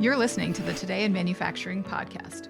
You're listening to the Today in Manufacturing podcast.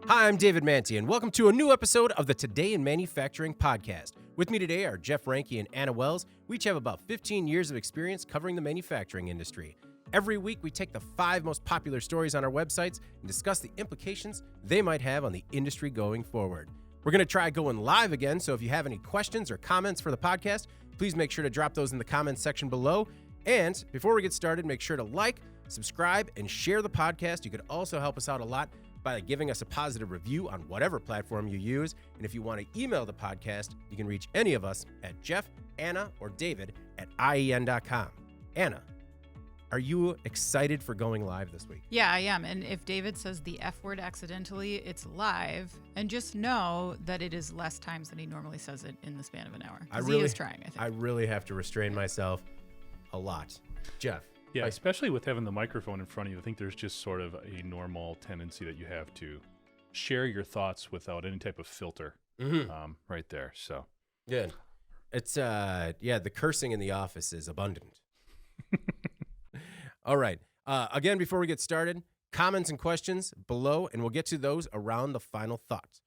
Hi, I'm David Manti, and welcome to a new episode of the Today in Manufacturing podcast. With me today are Jeff Ranke and Anna Wells. We each have about 15 years of experience covering the manufacturing industry. Every week, we take the 5 most popular stories on our websites and discuss the implications they might have on the industry going forward. We're going to try going live again, so if you have any questions or comments for the podcast, please make sure to drop those in the comments section below. And before we get started, make sure to like, subscribe, and share the podcast. You could also help us out a lot by giving us a positive review on whatever platform you use. And if you want to email the podcast, you can reach any of us at Jeff, Anna, or David at IEN.com. Anna, are you excited for going live this week? Yeah, I am. And if David says the F word accidentally, it's live. And just know that it is less times than he normally says it in the span of an hour. He is trying, I think. I really have to restrain myself a lot. Jeff. Yeah, especially with having the microphone in front of you, I think there's just sort of a normal tendency that you have to share your thoughts without any type of filter right there. So, yeah, it's the cursing in the office is abundant. All right. Again, before we get started, comments and questions below, and we'll get to those around the final thoughts.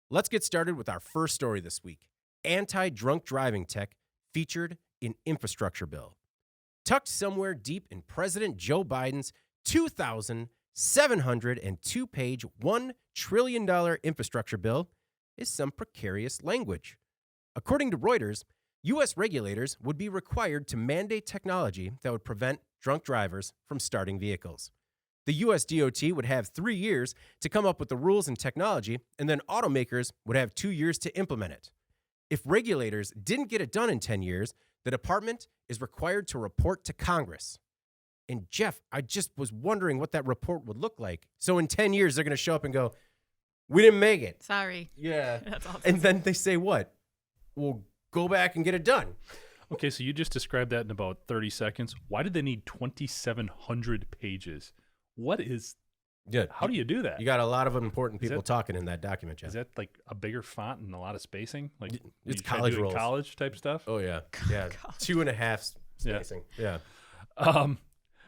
Let's get started with our first story this week. Anti-drunk driving tech featured in infrastructure bill. Tucked somewhere deep in President Joe Biden's 2,702-page, $1 trillion infrastructure bill is some precarious language. According to Reuters, U.S. regulators would be required to mandate technology that would prevent drunk drivers from starting vehicles. The U.S. DOT would have 3 years to come up with the rules and technology, and then automakers would have 2 years to implement it. If regulators didn't get it done in 10 years, the department is required to report to Congress. And Jeff, I just was wondering what that report would look like. So in 10 years, they're going to show up and go, we didn't make it. Sorry. Yeah. That's awesome. And then they say what? We'll go back and get it done. Okay, so you just described that in about 30 seconds. Why did they need 2,700 pages? What is... Yeah. How do you do that? You got a lot of important people talking in that document, Jeff. Is that like a bigger font and a lot of spacing? Like it's college rules. College type stuff? Oh, yeah. Yeah. 2.5 spacing. Yeah.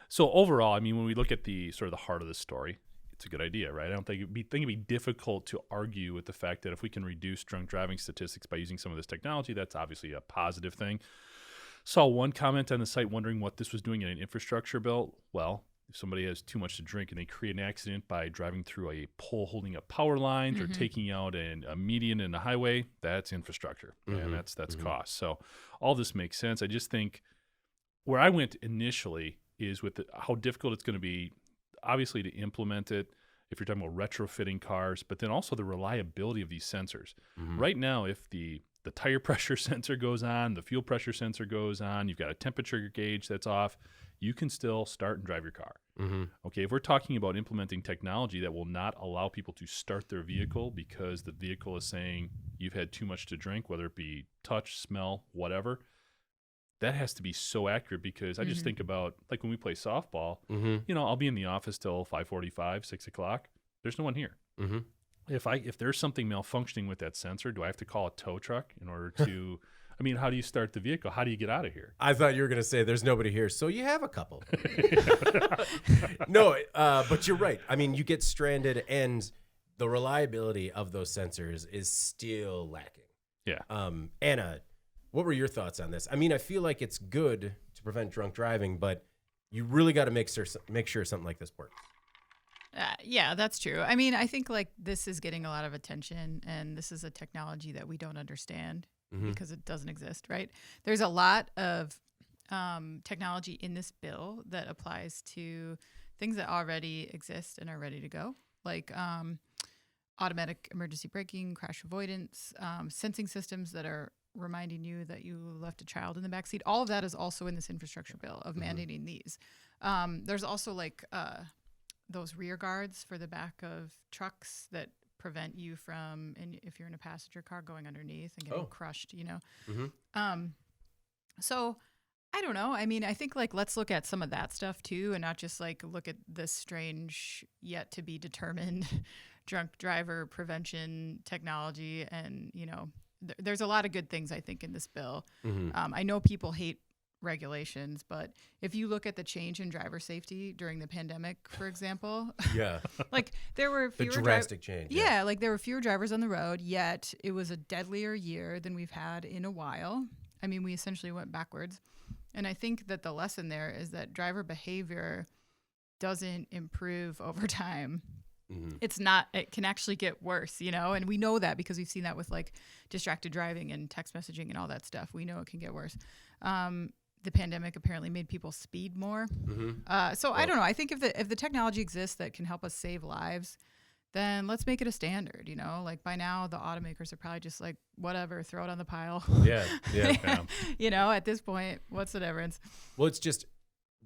So overall, I mean, when we look at the sort of the heart of the story, it's a good idea, right? I don't think it'd be difficult to argue with the fact that if we can reduce drunk driving statistics by using some of this technology, that's obviously a positive thing. Saw one comment on the site wondering what this was doing in an infrastructure bill. Well, if somebody has too much to drink and they create an accident by driving through a pole holding up power lines or taking out a median in a highway, that's infrastructure, and that's cost. So all this makes sense. I just think where I went initially is with how difficult it's going to be, obviously, to implement it if you're talking about retrofitting cars, but then also the reliability of these sensors. Right now, if the tire pressure sensor goes on, the fuel pressure sensor goes on, you've got a temperature gauge that's off, you can still start and drive your car. Okay, if we're talking about implementing technology that will not allow people to start their vehicle because the vehicle is saying you've had too much to drink, whether it be touch, smell, whatever, that has to be so accurate because I just think about, like when we play softball, I'll be in the office till 5:45, 6 o'clock. There's no one here. If there's something malfunctioning with that sensor, do I have to call a tow truck in order to... I mean, how do you start the vehicle? How do you get out of here? I thought you were going to say there's nobody here, so you have a couple. No, but you're right. I mean, you get stranded, and the reliability of those sensors is still lacking. Yeah. Anna, what were your thoughts on this? I mean, I feel like it's good to prevent drunk driving, but you really got to make sure something like this works. Yeah, that's true. I mean, I think like this is getting a lot of attention, and this is a technology that we don't understand. Because it doesn't exist, right? There's a lot of technology in this bill that applies to things that already exist and are ready to go, like automatic emergency braking, crash avoidance, sensing systems that are reminding you that you left a child in the backseat. All of that is also in this infrastructure bill of mandating these. There's also like those rear guards for the back of trucks that prevent you from, and if you're in a passenger car, going underneath and getting crushed, So I don't know. I mean, I think like let's look at some of that stuff too, and not just like look at this strange yet to be determined drunk driver prevention technology. And there's a lot of good things I think in this bill. I know people hate regulations, but if you look at the change in driver safety during the pandemic, for example, Yeah. like there were The fewer drastic change. yeah, like there were fewer drivers on the road, yet it was a deadlier year than we've had in a while. I mean, we essentially went backwards. And I think that the lesson there is that driver behavior doesn't improve over time. It's not, it can actually get worse, you know, and we know that because we've seen that with like distracted driving and text messaging and all that stuff. We know it can get worse. The pandemic apparently made people speed more. So I don't know. I think if the technology exists that can help us save lives, then let's make it a standard, you know, like by now the automakers are probably just like, whatever, throw it on the pile. Yeah. You know, at this point, what's the difference? Well, it's just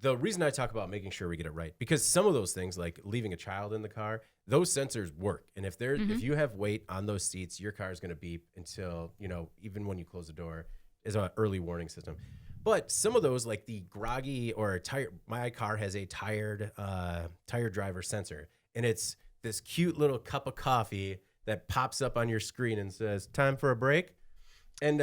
the reason I talk about making sure we get it right, because some of those things, like leaving a child in the car, those sensors work. And if if you have weight on those seats, your car is going to beep until, you know, even when you close the door, is an early warning system. But some of those, like the groggy or my car has a tired driver sensor, and it's this cute little cup of coffee that pops up on your screen and says, "Time for a break." And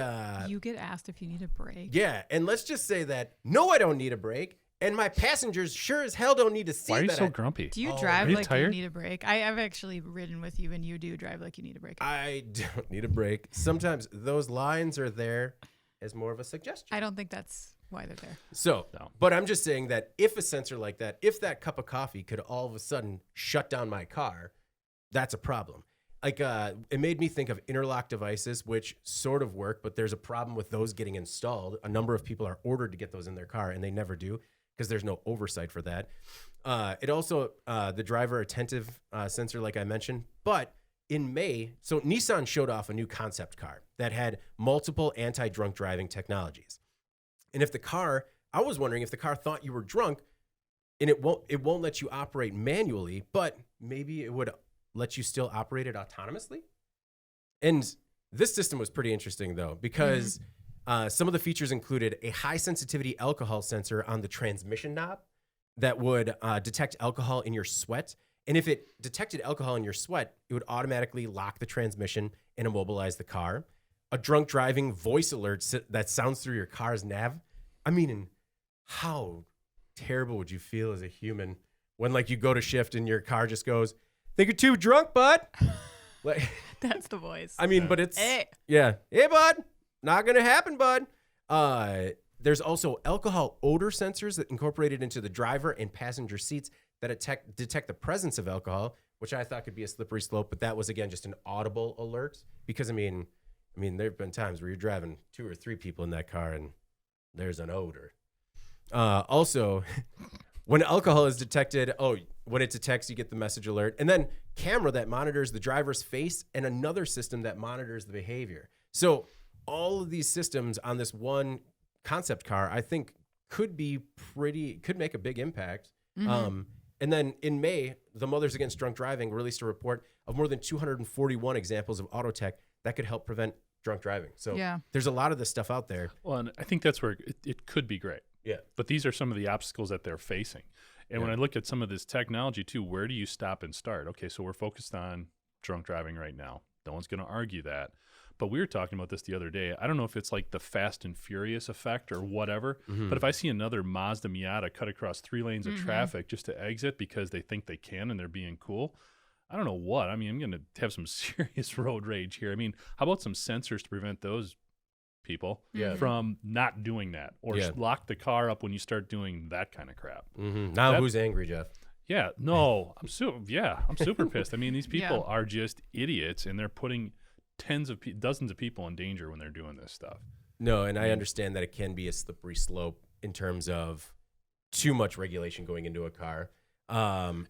you get asked if you need a break. Yeah, and let's just say that no, I don't need a break, and my passengers sure as hell don't need to see that. Why are you so grumpy? Do you drive you like tired? you need a break? I've actually ridden with you, and you do drive like you need a break. I don't need a break. Sometimes those lines are there as more of a suggestion. I don't think that's why they're there. So, No. but I'm just saying that if a sensor like that, if that cup of coffee could all of a sudden shut down my car, that's a problem. Like, it made me think of interlock devices, which sort of work, but there's a problem with those getting installed. A number of people are ordered to get those in their car, and they never do because there's no oversight for that. It also, the driver attentive sensor, like I mentioned, but in May, so Nissan showed off a new concept car that had multiple anti-drunk driving technologies. And if the car, I was wondering if the car thought you were drunk, and it won't let you operate manually, but maybe it would let you still operate it autonomously. And this system was pretty interesting though, because some of the features included a high sensitivity alcohol sensor on the transmission knob that would detect alcohol in your sweat. And if it detected alcohol in your sweat, it would automatically lock the transmission and immobilize the car. A drunk driving voice alert that sounds through your car's nav. I mean, how terrible would you feel as a human when like you go to shift and your car just goes, "Think you're too drunk, bud." Like, That's the voice. I mean, but it's, Hey. yeah. "Hey, bud, not going to happen, bud." There's also alcohol odor sensors that incorporated into the driver and passenger seats that detect the presence of alcohol, which I thought could be a slippery slope, but that was, again, just an audible alert. Because, I mean, there have been times where you're driving 2 or 3 people in that car and there's an odor. Also, when alcohol is detected, when it detects, you get the message alert. And then camera that monitors the driver's face and another system that monitors the behavior. So all of these systems on this one concept car, I think could make a big impact. And then in May, the Mothers Against Drunk Driving released a report of more than 241 examples of auto tech that could help prevent drunk driving. So there's a lot of this stuff out there. Well, and I think that's where it could be great. Yeah. But these are some of the obstacles that they're facing. And when I look at some of this technology too, where do you stop and start? Okay, so we're focused on drunk driving right now. No one's going to argue that. But we were talking about this the other day. I don't know if it's like the Fast and Furious effect or whatever, but if I see another Mazda Miata cut across 3 lanes of traffic just to exit because they think they can and they're being cool, I don't know what. I mean, I'm going to have some serious road rage here. I mean, how about some sensors to prevent those people from not doing that, or lock the car up when you start doing that kind of crap? Now who's angry, Jeff? Yeah, no, I'm super pissed. I mean, these people are just idiots, and they're putting dozens of people in danger when they're doing this stuff. No, and I understand that it can be a slippery slope in terms of too much regulation going into a car.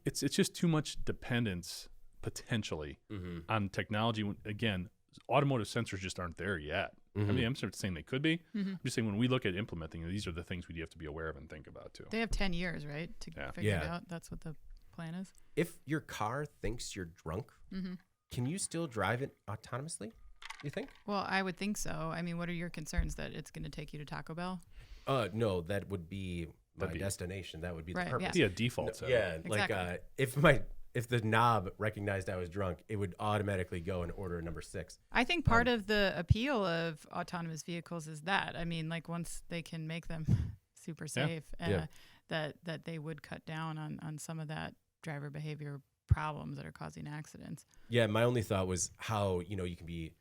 It's just too much dependence potentially on technology. Again, automotive sensors just aren't there yet. I mean, I'm sort of saying they could be. I'm just saying when we look at implementing, these are the things we have to be aware of and think about too. They have 10 years, right, to figure it out. That's what the plan is. If your car thinks you're drunk, can you still drive it autonomously, you think? Well, I would think so. I mean, what are your concerns, that it's going to take you to Taco Bell? No, that would be my destination. That would be the purpose. It'd be a default setting. Yeah, Exactly. like if the knob recognized I was drunk, it would automatically go and order number 6. I think part of the appeal of autonomous vehicles is that. I mean, like once they can make them super safe. Yeah. That they would cut down on some of that driver behavior problems that are causing accidents. Yeah, my only thought was how, you can be,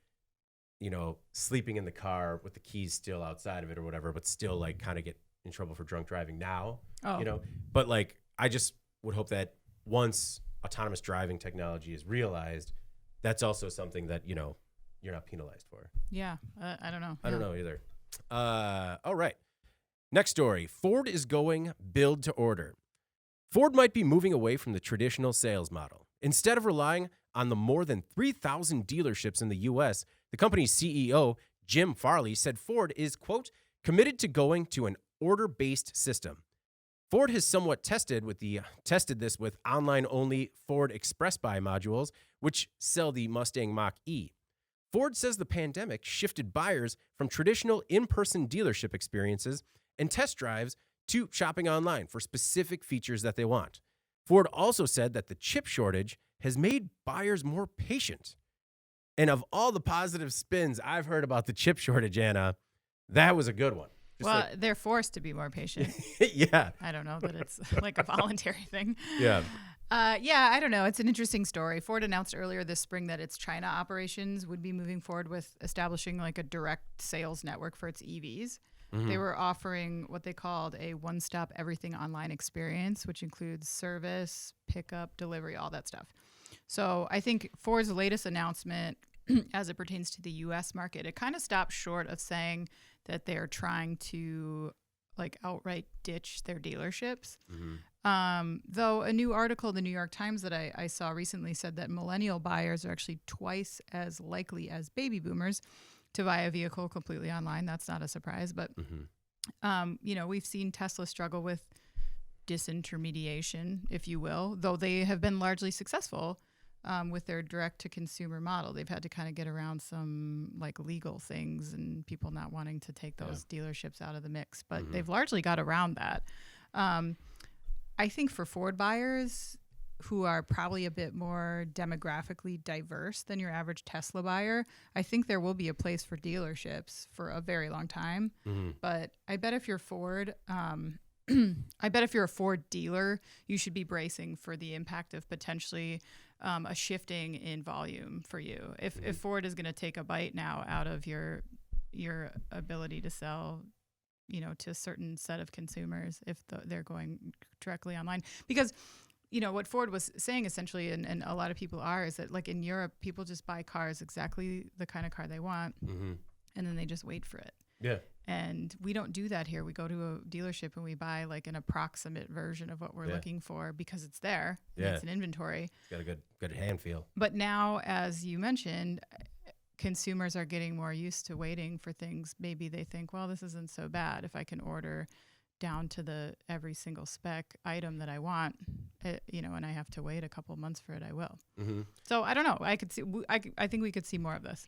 sleeping in the car with the keys still outside of it or whatever, but still like kind of get in trouble for drunk driving now, Oh. But like, I just would hope that once autonomous driving technology is realized, that's also something that, you're not penalized for. Yeah, I don't know. I don't know either. All right. Next story. Ford is going build to order. Ford might be moving away from the traditional sales model. Instead of relying on the more than 3,000 dealerships in the U.S., the company's CEO, Jim Farley, said Ford is, quote, committed to going to an order-based system. Ford has somewhat tested this with online-only Ford Express Buy modules, which sell the Mustang Mach-E. Ford says the pandemic shifted buyers from traditional in-person dealership experiences and test drives to shopping online for specific features that they want. Ford also said that the chip shortage has made buyers more patient. And of all the positive spins I've heard about the chip shortage, Anna, that was a good one. They're forced to be more patient. Yeah. I don't know that it's like a voluntary thing. Yeah. I don't know. It's an interesting story. Ford announced earlier this spring that its China operations would be moving forward with establishing like a direct sales network for its EVs. Mm-hmm. They were offering what they called a one-stop everything online experience, which includes service, pickup, delivery, all that stuff. So I think Ford's latest announcement as it pertains to the U.S. market, it kind of stops short of saying that they're trying to like outright ditch their dealerships. Mm-hmm. Though a new article in the New York Times that I saw recently said that millennial buyers are actually twice as likely as baby boomers to buy a vehicle completely online. That's not a surprise, but we've seen Tesla struggle with disintermediation, if you will, though they have been largely successful with their direct-to-consumer model. They've had to kind of get around some like legal things and people not wanting to take those dealerships out of the mix, but they've largely got around that. I think for Ford buyers who are probably a bit more demographically diverse than your average Tesla buyer, I think there will be a place for dealerships for a very long time. Mm-hmm. But I bet if you're Ford, I bet if you're a Ford dealer, you should be bracing for the impact of potentially a shifting in volume for you. If Ford is going to take a bite now out of your ability to sell, to a certain set of consumers, if they're going directly online, because what Ford was saying essentially, and a lot of people is that like in Europe, people just buy cars exactly the kind of car they want, and then they just wait for it. Yeah. And we don't do that here. We go to a dealership and we buy like an approximate version of what we're looking for because it's there. Yeah. It's an inventory. It's got a good hand feel. But now, as you mentioned, consumers are getting more used to waiting for things. Maybe they think, well, this isn't so bad if I can order down to every single spec item that I want, and I have to wait a couple months for it, I will. Mm-hmm. So I don't know. I think we could see more of this.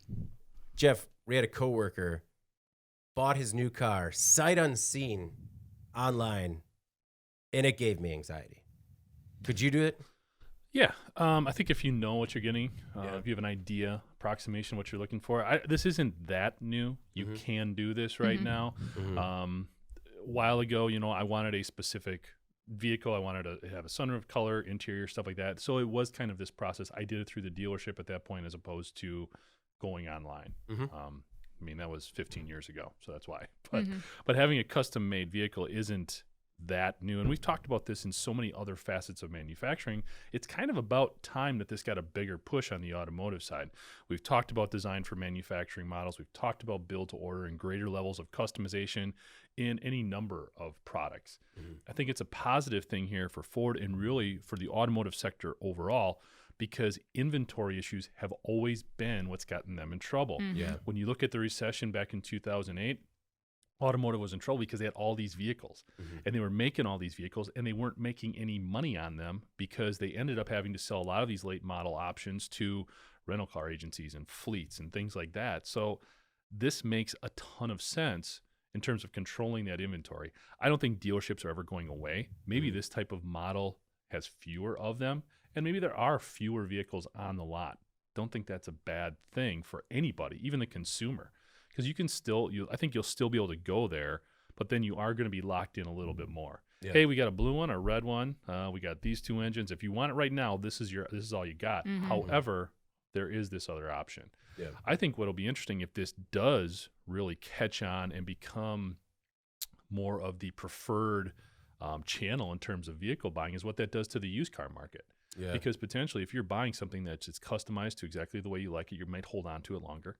Jeff, we had a coworker bought his new car sight unseen online, and it gave me anxiety. Could you do it? Yeah. I think if you know what you're getting, if you have an idea, approximation, what you're looking for, this isn't that new. You can do this right now. Mm-hmm. A while ago, I wanted a specific vehicle. I wanted to have a sunroof color, interior, stuff like that. So it was kind of this process. I did it through the dealership at that point as opposed to going online. Mm-hmm. That was 15 years ago, so that's why. But having a custom-made vehicle isn't that new. And we've talked about this in so many other facets of manufacturing. It's kind of about time that this got a bigger push on the automotive side. We've talked about design for manufacturing models. We've talked about build to order and greater levels of customization in any number of products. Mm-hmm. I think it's a positive thing here for Ford and really for the automotive sector overall, because inventory issues have always been what's gotten them in trouble. Mm-hmm. Yeah. When you look at the recession back in 2008, automotive was in trouble because they had all these vehicles and they were making all these vehicles and they weren't making any money on them because they ended up having to sell a lot of these late model options to rental car agencies and fleets and things like that. So this makes a ton of sense in terms of controlling that inventory. I don't think dealerships are ever going away. Maybe this type of model has fewer of them, and maybe there are fewer vehicles on the lot. Don't think that's a bad thing for anybody, even the consumer. Because you can still, I think you'll still be able to go there, but then you are going to be locked in a little bit more. Yeah. Hey, we got a blue one, a red one. We got these two engines. If you want it right now, this is all you got. However, there is this other option. Yeah. I think what'll be interesting if this does really catch on and become more of the preferred channel in terms of vehicle buying is what that does to the used car market. Yeah. Because potentially if you're buying something that's it's customized to exactly the way you like it, you might hold on to it longer.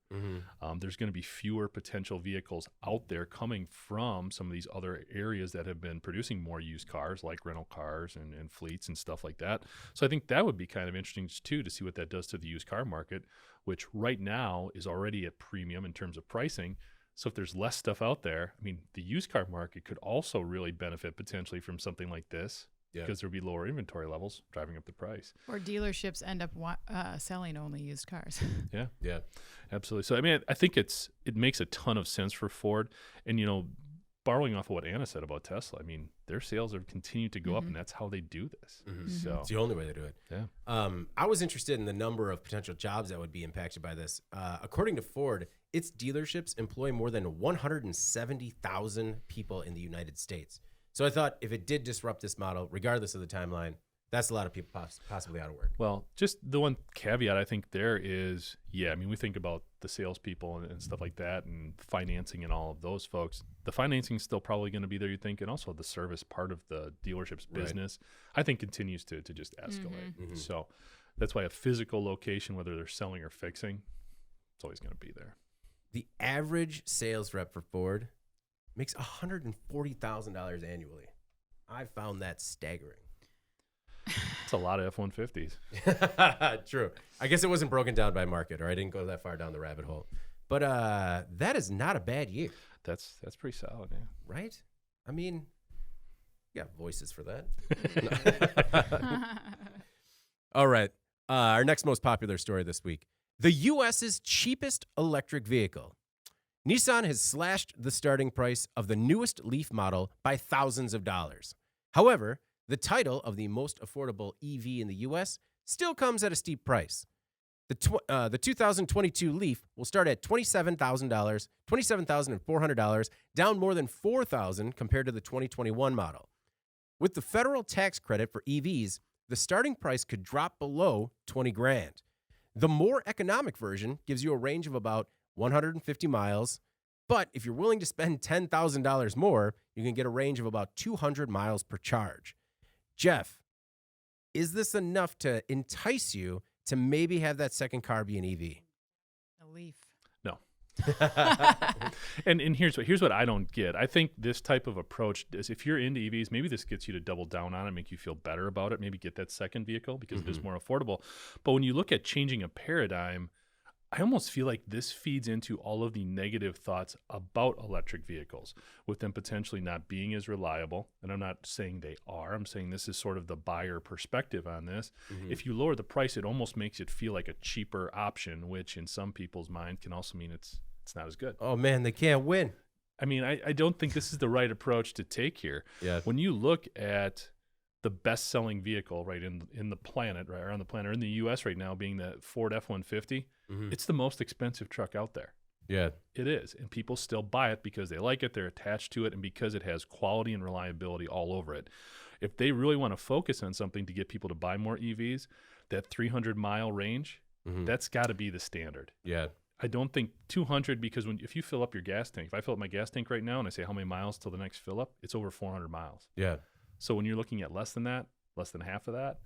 There's going to be fewer potential vehicles out there coming from some of these other areas that have been producing more used cars like rental cars and fleets and stuff like that. So I think that would be kind of interesting too to see what that does to the used car market, which right now is already at premium in terms of pricing. So if there's less stuff out there, I mean, the used car market could also really benefit potentially from something like this. Yeah. Because there'll be lower inventory levels driving up the price. Or dealerships end up selling only used cars. Yeah, absolutely. So I mean, I think it makes a ton of sense for Ford, and borrowing off of what Anna said about Tesla, I mean, their sales have continued to go up, and that's how they do this. So It's the only way they do it. Yeah. I was interested in the number of potential jobs that would be impacted by this. According to Ford, its dealerships employ more than 170,000 people in the United States. So I thought if it did disrupt this model, regardless of the timeline, that's a lot of people possibly out of work. Well, just the one caveat I think there is, I mean, we think about the salespeople and stuff like that and financing and all of those folks. The financing is still probably going to be there, you think, and also the service part of the dealership's business, I think, continues to just escalate. So that's why a physical location, whether they're selling or fixing, it's always going to be there. The average sales rep for Ford makes $140,000 annually. I found that staggering. It's a lot of F-150s. True. I guess it wasn't broken down by market, or I didn't go that far down the rabbit hole. But that is not a bad year. That's pretty solid, yeah. Right? I mean, you got voices for that. All right. Our next most popular story this week. The U.S.'s cheapest electric vehicle. Nissan has slashed the starting price of the newest Leaf model by thousands of dollars. However, the title of the most affordable EV in the U.S. still comes at a steep price. The 2022 Leaf will start at $27,400, down more than $4,000 compared to the 2021 model. With the federal tax credit for EVs, the starting price could drop below $20,000. The more economic version gives you a range of about 150 miles, but if you're willing to spend $10,000 more, you can get a range of about 200 miles per charge. Jeff, is this enough to entice you to maybe have that second car be an EV? A Leaf. No. and here's what I don't get. I think this type of approach is, if you're into EVs, maybe this gets you to double down on it, make you feel better about it, maybe get that second vehicle because it is more affordable. But when you look at changing a paradigm, I almost feel like this feeds into all of the negative thoughts about electric vehicles, with them potentially not being as reliable. And I'm not saying they are. I'm saying this is sort of the buyer perspective on this. If you lower the price, it almost makes it feel like a cheaper option, which in some people's mind can also mean it's not as good. Oh, man, they can't win. I mean, I don't think this is the right approach to take here. Yeah. When you look at the best-selling vehicle in the planet, right around the planet, or in the U.S. right now, being the Ford F-150, it's the most expensive truck out there. Yeah. It is, and people still buy it because they like it, they're attached to it, and because it has quality and reliability all over it. If they really want to focus on something to get people to buy more EVs, that 300-mile range, that's got to be the standard. Yeah. I don't think 200, because if you fill up your gas tank, if I fill up my gas tank right now and I say how many miles till the next fill up, it's over 400 miles. Yeah. So when you're looking at less than that, less than half of that,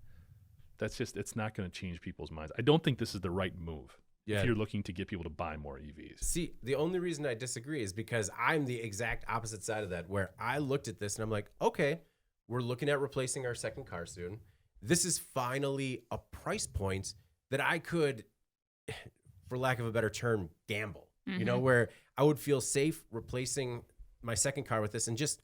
it's not going to change people's minds. I don't think this is the right move if you're looking to get people to buy more EVs. See, the only reason I disagree is because I'm the exact opposite side of that, where I looked at this and I'm like, okay, we're looking at replacing our second car soon. This is finally a price point that I could, for lack of a better term, gamble, where I would feel safe replacing my second car with this and just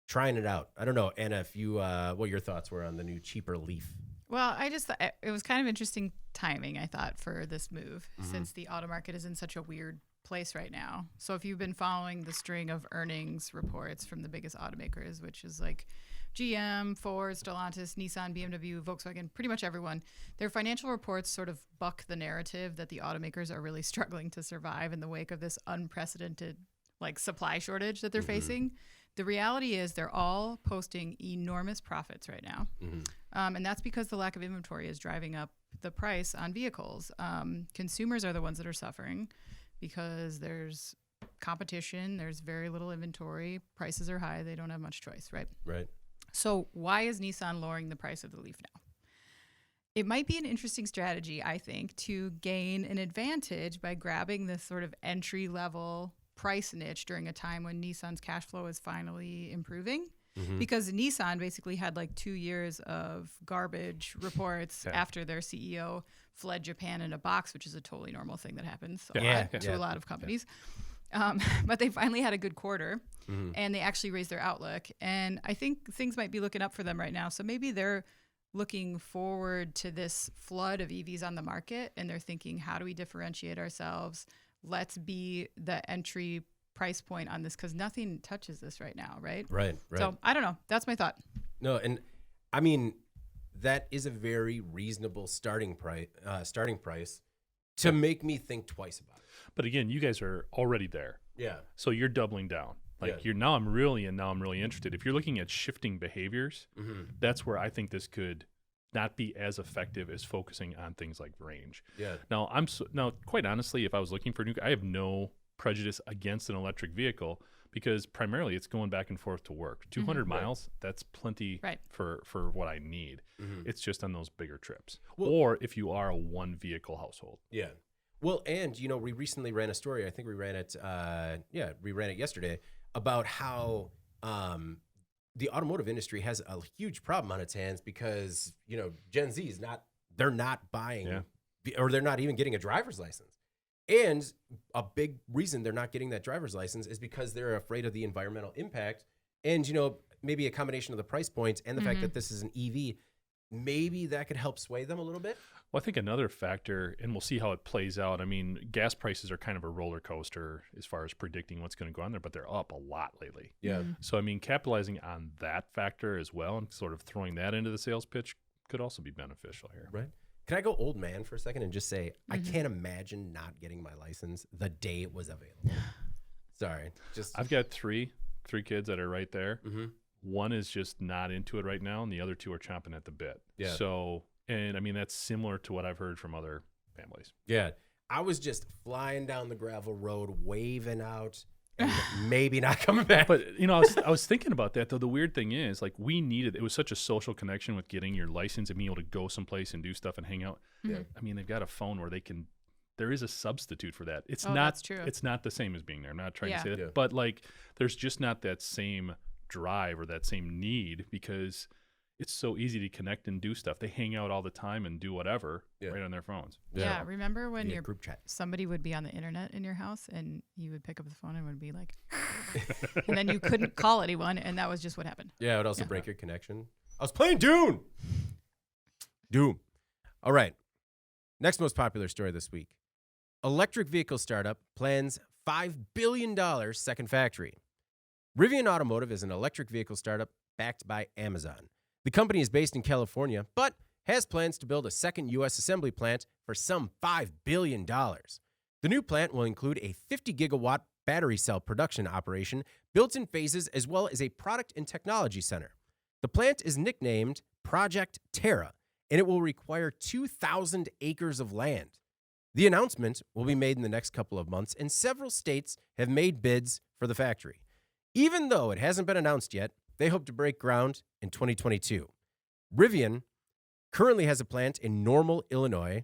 trying it out. I don't know, Anna, if you what your thoughts were on the new cheaper Leaf. Well, I just thought it was kind of interesting timing, I thought, for this move, since the auto market is in such a weird place right now. So if you've been following the string of earnings reports from the biggest automakers, which is like GM, Ford, Stellantis, Nissan, BMW, Volkswagen, pretty much everyone, their financial reports sort of buck the narrative that the automakers are really struggling to survive in the wake of this unprecedented supply shortage that they're facing. The reality is they're all posting enormous profits right now. And that's because the lack of inventory is driving up the price on vehicles. Consumers are the ones that are suffering because there's competition, there's very little inventory, prices are high, they don't have much choice, right? Right. So why is Nissan lowering the price of the Leaf now? It might be an interesting strategy, I think, to gain an advantage by grabbing this sort of entry-level price niche during a time when Nissan's cash flow is finally improving. Because Nissan basically had like 2 years of garbage reports after their CEO fled Japan in a box, which is a totally normal thing that happens to a lot of companies. But they finally had a good quarter, and they actually raised their outlook. And I think things might be looking up for them right now. So maybe they're looking forward to this flood of EVs on the market, and they're thinking, how do we differentiate ourselves? Let's be the entry price point on this, because nothing touches this right now, right? Right. So I don't know. That's my thought. No, and I mean, that is a very reasonable starting price to make me think twice about it. But again, you guys are already there. Yeah. So you're doubling down. Like now I'm really interested. If you're looking at shifting behaviors, that's where I think this could not be as effective as focusing on things like range. Yeah. Now now quite honestly, if I was looking for I have no prejudice against an electric vehicle, because primarily it's going back and forth to work. 200 miles, that's plenty for what I need. It's just on those bigger trips. Or if you are a one vehicle household. Yeah. Well, and we recently ran a story. I think we ran it yesterday, about how the automotive industry has a huge problem on its hands because, Gen Z is they're not buying or they're not even getting a driver's license. And a big reason they're not getting that driver's license is because they're afraid of the environmental impact. And, maybe a combination of the price point and the fact that this is an EV, maybe that could help sway them a little bit. Well, I think another factor, and we'll see how it plays out. I mean, gas prices are kind of a roller coaster as far as predicting what's going to go on there, but they're up a lot lately. Yeah. So, I mean, capitalizing on that factor as well and sort of throwing that into the sales pitch could also be beneficial here. Right. Can I go old man for a second and just say, I can't imagine not getting my license the day it was available. Sorry. I've got three kids that are right there. One is just not into it right now, and the other two are chomping at the bit. Yeah. So, and I mean, that's similar to what I've heard from other families. Yeah. I was just flying down the gravel road, waving out, and maybe not coming back. But, I was thinking about that, though. The weird thing is, like, it was such a social connection with getting your license and being able to go someplace and do stuff and hang out. Yeah. I mean, they've got a phone where there is a substitute for that. It's not, that's true. It's not the same as being there. I'm not trying to say that. Yeah. But, like, there's just not that same drive or that same need, because it's so easy to connect and do stuff. They hang out all the time and do whatever right on their phones. Yeah. Remember when your group chat, somebody would be on the internet in your house and you would pick up the phone and would be like, and then you couldn't call anyone, and that was just what happened. Yeah, it would also break your connection. I was playing Doom. All right. Next most popular story this week. Electric vehicle startup plans $5 billion second factory. Rivian Automotive is an electric vehicle startup backed by Amazon. The company is based in California, but has plans to build a second U.S. assembly plant for some $5 billion. The new plant will include a 50-gigawatt battery cell production operation built in phases, as well as a product and technology center. The plant is nicknamed Project Terra, and it will require 2,000 acres of land. The announcement will be made in the next couple of months, and several states have made bids for the factory. Even though it hasn't been announced yet, they hope to break ground in 2022. Rivian currently has a plant in Normal, Illinois.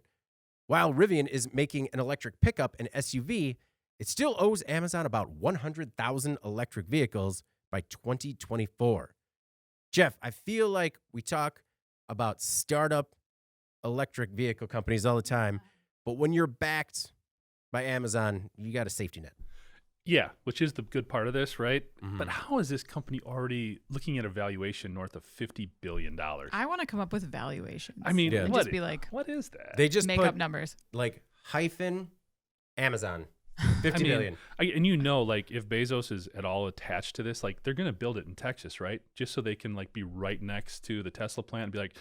While Rivian is making an electric pickup and SUV, it still owes Amazon about 100,000 electric vehicles by 2024. Jeff, I feel like we talk about startup electric vehicle companies all the time, but when you're backed by Amazon, you got a safety net. Yeah, which is the good part of this, right? But how is this company already looking at a valuation north of $50 billion? I want to come up with valuations. I mean, just be like, what is that? They just make up numbers. Like hyphen Amazon, 50 billion. And like if Bezos is at all attached to this, like they're going to build it in Texas, right? Just so they can like be right next to the Tesla plant and be like,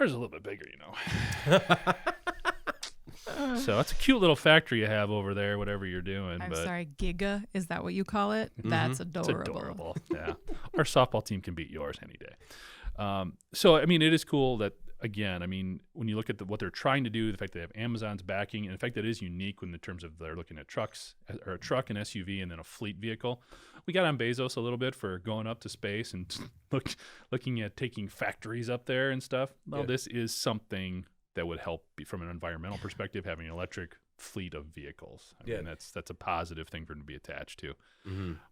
ours is a little bit bigger, So that's a cute little factory you have over there, whatever you're doing. I'm but sorry, Giga, is that what you call it? That's It's adorable. adorable. Yeah. Our softball team can beat yours any day. So, I mean, it is cool that, again, I mean, when you look at what they're trying to do, the fact they have Amazon's backing, and the fact that it is unique in terms of they're looking at trucks, or a truck, an SUV, and then a fleet vehicle. We got on Bezos a little bit for going up to space and looking at taking factories up there and stuff. Well, Yeah. this is something that would help from an environmental perspective, having an electric fleet of vehicles. I mean, that's a positive thing for them to be attached to.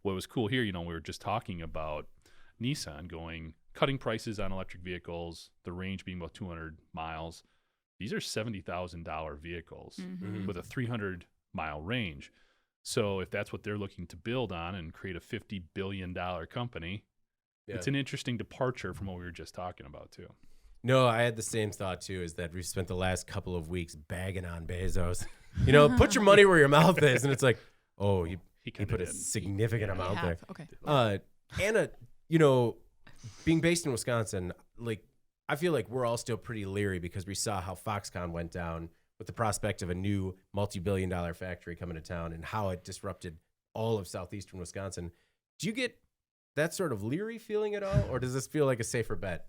What was cool here, we were just talking about Nissan cutting prices on electric vehicles, the range being about 200 miles. These are $70,000 vehicles with a 300-mile range. So if that's what they're looking to build on and create a $50 billion company, it's an interesting departure from what we were just talking about too. No, I had the same thought too, is that we've spent the last couple of weeks bagging on Bezos. Put your money where your mouth is. And it's like, oh, he put a significant amount there. Okay. Anna, being based in Wisconsin, like, I feel like we're all still pretty leery because we saw how Foxconn went down with the prospect of a new multi-billion-dollar factory coming to town and how it disrupted all of southeastern Wisconsin. Do you get that sort of leery feeling at all, or does this feel like a safer bet,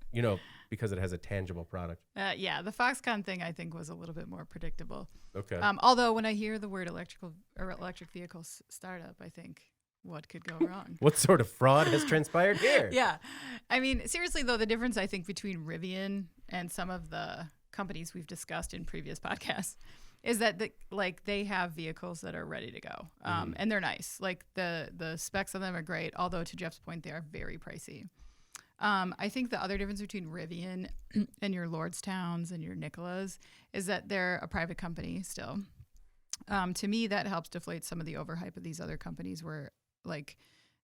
because it has a tangible product? Yeah, the Foxconn thing I think was a little bit more predictable. Okay. Although when I hear the word electric vehicle startup, I think, what could go wrong? What sort of fraud has transpired here? Yeah. I mean, seriously, though, the difference, I think, between Rivian and some of the companies we've discussed in previous podcasts is that they have vehicles that are ready to go. And they're nice. Like the specs of them are great, although to Jeff's point, they are very pricey. I think the other difference between Rivian and your Lordstowns and your Nicolas is that they're a private company still. To me, that helps deflate some of the overhype of these other companies we're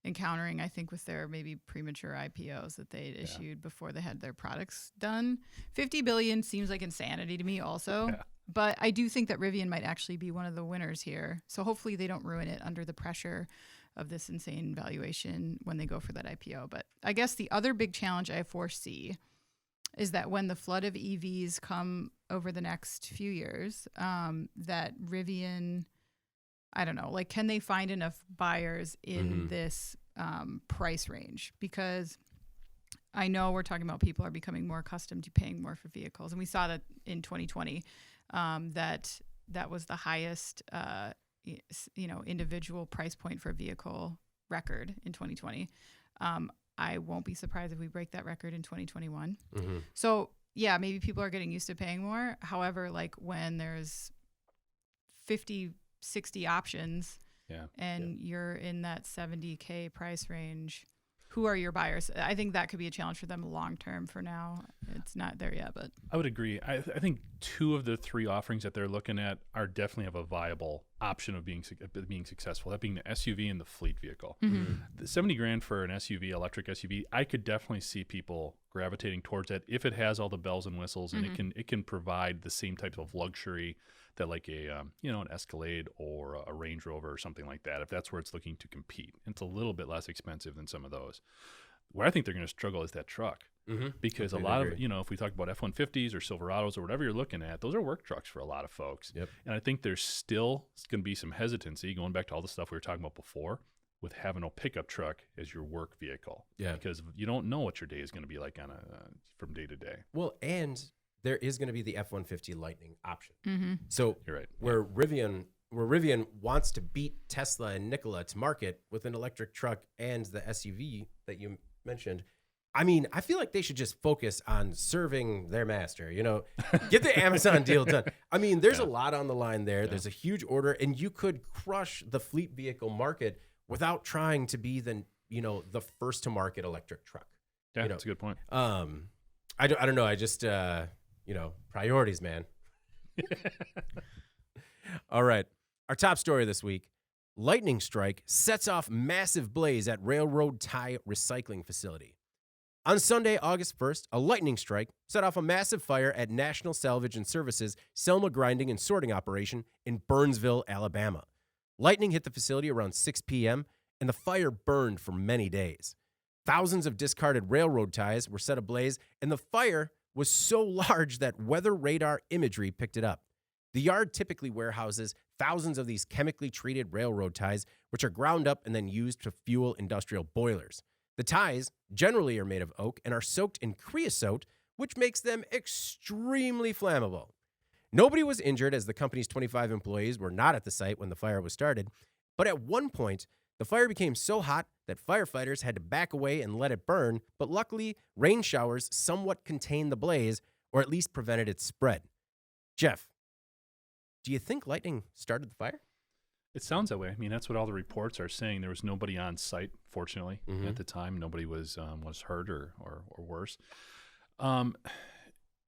encountering, I think, with their maybe premature IPOs that they'd issued before they had their products done. $50 billion seems like insanity to me also. Yeah. But I do think that Rivian might actually be one of the winners here. So hopefully they don't ruin it under the pressure of this insane valuation when they go for that IPO. But I guess the other big challenge I foresee is that when the flood of EVs come over the next few years, that Rivian, I don't know, can they find enough buyers in this price range? Because I know we're talking about people are becoming more accustomed to paying more for vehicles. And we saw that in 2020, that was the highest, individual price point for a vehicle record in 2020. I won't be surprised if we break that record in 2021. So yeah, maybe people are getting used to paying more. However, when there's 50, 60 options and you're in that $70K price range, who are your buyers? I think that could be a challenge for them long term. For now, it's not there yet, but I would agree. I think 2 of the 3 offerings that they're looking at are definitely have a viable option of being successful. That being the SUV and the fleet vehicle. The $70,000 for an SUV, electric SUV, I could definitely see people gravitating towards that if it has all the bells and whistles and it can provide the same type of luxury that an Escalade or a Range Rover or something like that, if that's where it's looking to compete. It's a little bit less expensive than some of those. Where I think they're going to struggle is that truck. Because a lot of, if we talk about F-150s or Silverados or whatever you're looking at, those are work trucks for a lot of folks. And I think there's still going to be some hesitancy, going back to all the stuff we were talking about before, with having a pickup truck as your work vehicle. Because you don't know what your day is going to be like from day to day. Well, and there is going to be the F-150 Lightning option. So you're right. Where Rivian wants to beat Tesla and Nikola to market with an electric truck and the SUV that you mentioned, I mean, I feel like they should just focus on serving their master, get the Amazon deal done. I mean, there's a lot on the line there. There's a huge order, and you could crush the fleet vehicle market without trying to be the first to market electric truck. Yeah, that's a good point. I don't know. I just, priorities, man. All right. Our top story this week, lightning strike sets off massive blaze at railroad tie recycling facility. On Sunday, August 1st, a lightning strike set off a massive fire at National Salvage and Services Selma grinding and sorting operation in Burnsville, Alabama. Lightning hit the facility around 6 p.m., and the fire burned for many days. Thousands of discarded railroad ties were set ablaze, and the fire was so large that weather radar imagery picked it up. The yard typically warehouses thousands of these chemically treated railroad ties, which are ground up and then used to fuel industrial boilers. The ties generally are made of oak and are soaked in creosote, which makes them extremely flammable. Nobody was injured as the company's 25 employees were not at the site when the fire was started, but at one point, the fire became so hot that firefighters had to back away and let it burn, but luckily, rain showers somewhat contained the blaze, or at least prevented its spread. Jeff, do you think lightning started the fire? It sounds that way. I mean, that's what all the reports are saying. There was nobody on site, fortunately, at the time. Nobody was hurt or worse.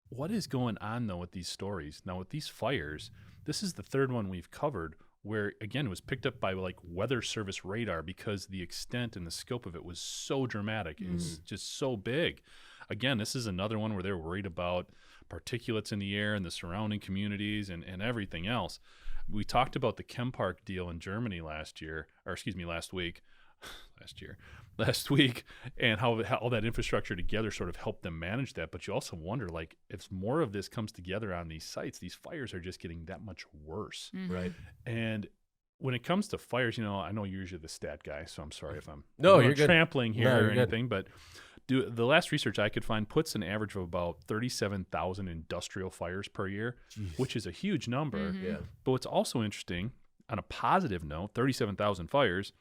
What is going on, though, with these stories? Now, with these fires, this is the third one we've covered where, again, it was picked up by, like, Weather Service radar because the extent and the scope of it was so dramatic. It was just so big. Again, this is another one where they're worried about particulates in the air and the surrounding communities and everything else. We talked about the Chempark deal in Germany last week, and how all that infrastructure together sort of helped them manage that. But you also wonder, like, if more of this comes together on these sites, these fires are just getting that much worse. Right. And when it comes to fires, I know you're usually the stat guy, so I'm sorry if I'm you're good. trampling here or good. anything, but the last research I could find puts an average of about 37,000 industrial fires per year, which is a huge number. Yeah. But what's also interesting, on a positive note, 37,000 fires,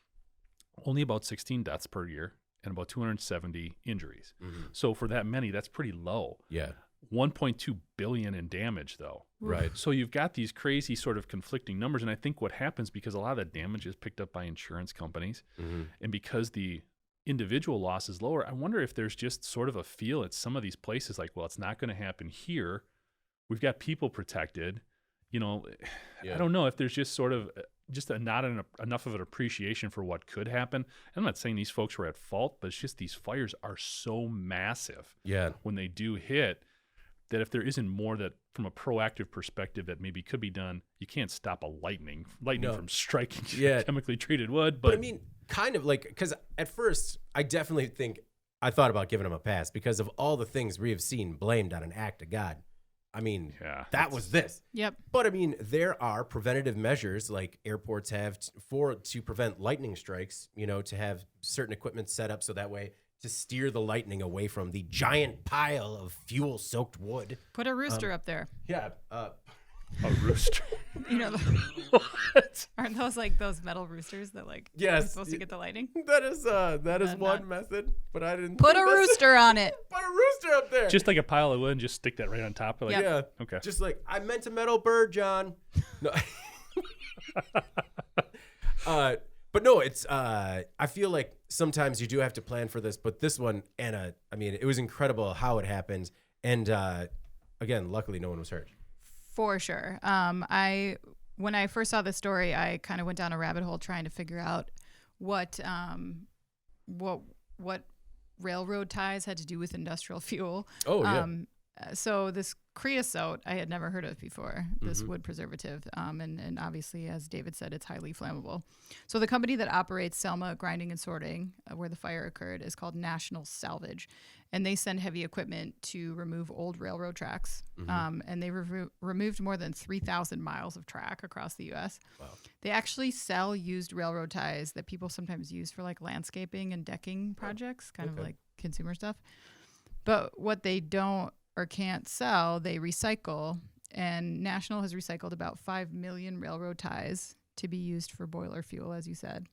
only about 16 deaths per year and about 270 injuries. So for that many, that's pretty low. Yeah. 1.2 billion in damage, though. Right. So you've got these crazy sort of conflicting numbers. And I think what happens, because a lot of that damage is picked up by insurance companies, and because the individual loss is lower, I wonder if there's just sort of a feel at some of these places like, well, it's not going to happen here. We've got people protected. I don't know if there's just sort of enough of an appreciation for what could happen. I'm not saying these folks were at fault, but it's just these fires are so massive when they do hit that if there isn't more that from a proactive perspective that maybe could be done, you can't stop a lightning from striking chemically treated wood. But I mean, kind of like, because at first I definitely think I thought about giving him a pass because of all the things we have seen blamed on an act of God. I mean, that was this. Yep. But I mean, there are preventative measures like airports have to prevent lightning strikes, to have certain equipment set up so that way to steer the lightning away from the giant pile of fuel-soaked wood. Put a rooster up there. Yeah. A rooster. What? Aren't those like those metal roosters that are supposed to get the lightning? That is one method, but I didn't put a rooster on it. Put a rooster up there. Just like a pile of wood and just stick that right on top. Yeah. Okay. Just like, I meant a metal bird, John. No. But no, it's I feel like sometimes you do have to plan for this, but this one, Anna, I mean, it was incredible how it happened. And again, luckily no one was hurt. For sure. When I first saw this story, I kind of went down a rabbit hole trying to figure out what railroad ties had to do with industrial fuel. Oh, yeah. So this creosote I had never heard of before, this wood preservative. And obviously, as David said, it's highly flammable. So the company that operates Selma Grinding and Sorting, where the fire occurred, is called National Salvage. And they send heavy equipment to remove old railroad tracks. And they removed more than 3,000 miles of track across the U.S. Wow. They actually sell used railroad ties that people sometimes use for like landscaping and decking projects, kind of like consumer stuff. But what they don't or can't sell, they recycle. And National has recycled about 5 million railroad ties to be used for boiler fuel, as you said.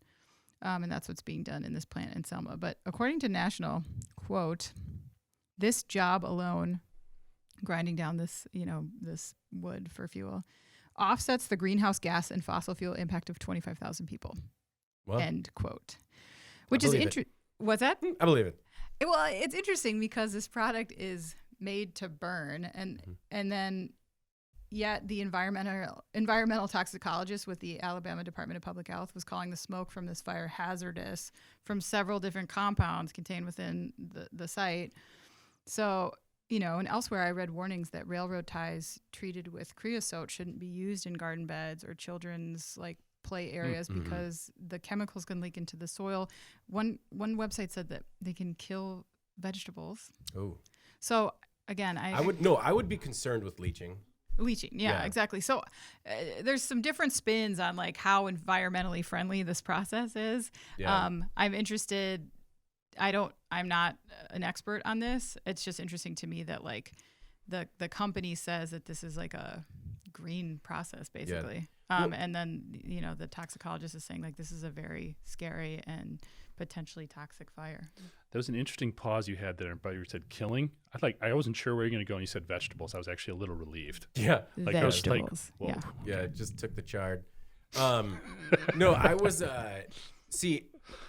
And that's what's being done in this plant in Selma. But according to National, quote, this job alone, grinding down this wood for fuel, offsets the greenhouse gas and fossil fuel impact of 25,000 people. Well, end quote. Which is interesting. What's that? I believe it. Well, it's interesting because this product is made to burn, and then yet the environmental toxicologist with the Alabama Department of Public Health was calling the smoke from this fire hazardous from several different compounds contained within the site. So, and elsewhere I read warnings that railroad ties treated with creosote shouldn't be used in garden beds or children's play areas because the chemicals can leak into the soil. One website said that they can kill vegetables. Oh. So again, I would be concerned with leaching. Leaching, yeah, exactly. So there's some different spins on like how environmentally friendly this process is. Yeah. I'm interested. I'm not an expert on this. It's just interesting to me that like the company says that this is like a green process basically. And then, the toxicologist is saying like this is a very scary and potentially toxic fire. There was an interesting pause you had there, but you said killing. I wasn't sure where you're going to go, and you said vegetables. I was actually a little relieved. Yeah. Like I was like, whoa. Yeah. Yeah, it just took the chard. No, I was see,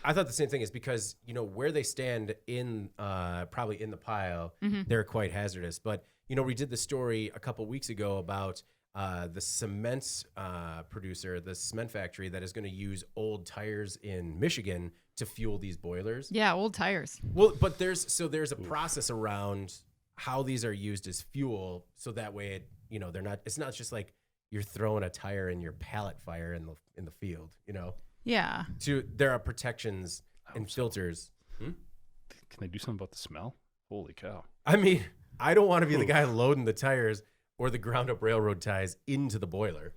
I thought the same thing is because, where they stand in probably in the pile, they're quite hazardous. But, we did the story a couple weeks ago about the cement producer, the cement factory that is going to use old tires in Michigan to fuel these boilers. Yeah, old tires. Well, but there's a process around how these are used as fuel, so that way it's not just like you're throwing a tire in your pallet fire in the field, Yeah. There are protections and filters. Can they do something about the smell? Holy cow. I mean, I don't want to be the guy loading the tires or the ground up railroad ties into the boiler.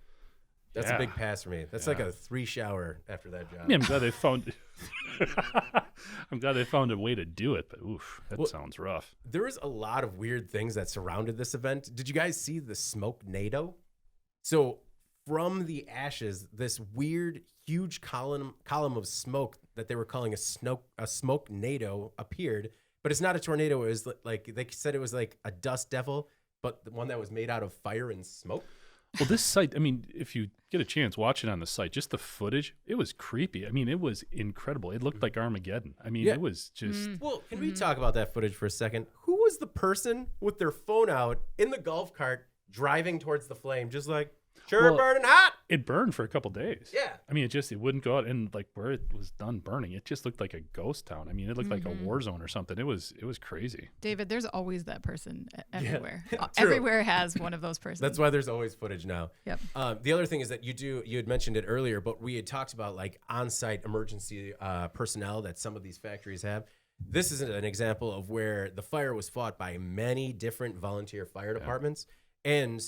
That's a big pass for me. That's like a 3 shower after that job. Yeah, I'm glad they found I'm glad they found a way to do it, but oof, that sounds rough. There was a lot of weird things that surrounded this event. Did you guys see the smoke NATO? So from the ashes, this weird, huge column of smoke that they were calling a smoke NATO appeared, but it's not a tornado. It was like they said it was like a dust devil, but the one that was made out of fire and smoke. Well, this site, I mean, if you get a chance, watch it on the site. Just the footage, it was creepy. I mean, it was incredible. It looked like Armageddon. I mean, it was just... Well, can we talk about that footage for a second? Who was the person with their phone out in the golf cart driving towards the flame, just like, burning hot? It burned for a couple days. Yeah. I mean, it wouldn't go out, and like where it was done burning, it just looked like a ghost town. I mean, it looked like a war zone or something. It was crazy. David, there's always that person everywhere. True. Everywhere has one of those persons. That's why there's always footage now. Yep. The other thing is that you had mentioned it earlier, but we had talked about like on-site emergency personnel that some of these factories have. This is an example of where the fire was fought by many different volunteer fire departments. And,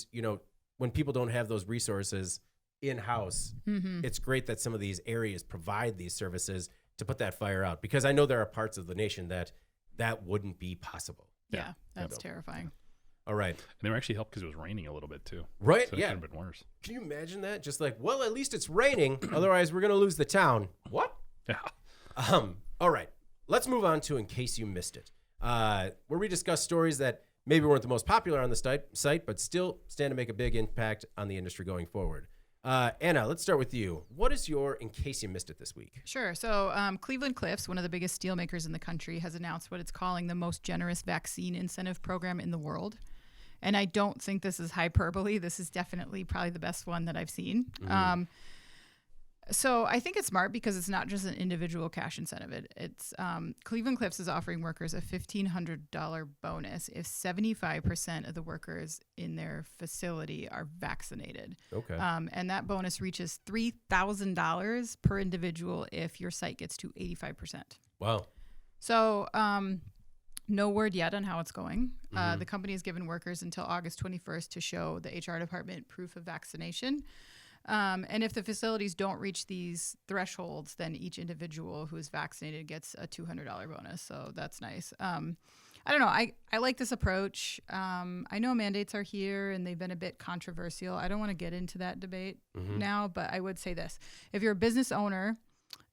when people don't have those resources in-house, it's great that some of these areas provide these services to put that fire out, because I know there are parts of the nation that wouldn't be possible. Yeah, that's terrifying. All right. And they were actually helped because it was raining a little bit too. Right, so it could have been worse. Can you imagine that? Just like, well, at least it's raining, otherwise we're going to lose the town. What? Yeah. All right. Let's move on to In Case You Missed It, where we discuss stories that maybe weren't the most popular on the site, but still stand to make a big impact on the industry going forward. Anna, let's start with you. What is your In Case You Missed It this week? Sure. So Cleveland Cliffs, one of the biggest steel makers in the country, has announced what it's calling the most generous vaccine incentive program in the world. And I don't think this is hyperbole. This is definitely probably the best one that I've seen. So I think it's smart because it's not just an individual cash incentive. It's Cleveland Cliffs is offering workers a $1,500 bonus if 75% of the workers in their facility are vaccinated. Okay. And that bonus reaches $3,000 per individual if your site gets to 85%. Wow. So no word yet on how it's going. The company has given workers until August 21st to show the HR department proof of vaccination. And if the facilities don't reach these thresholds, then each individual who is vaccinated gets a $200 bonus. So that's nice. I don't know. I like this approach. I know mandates are here and they've been a bit controversial. I don't want to get into that debate now, but I would say this. If you're a business owner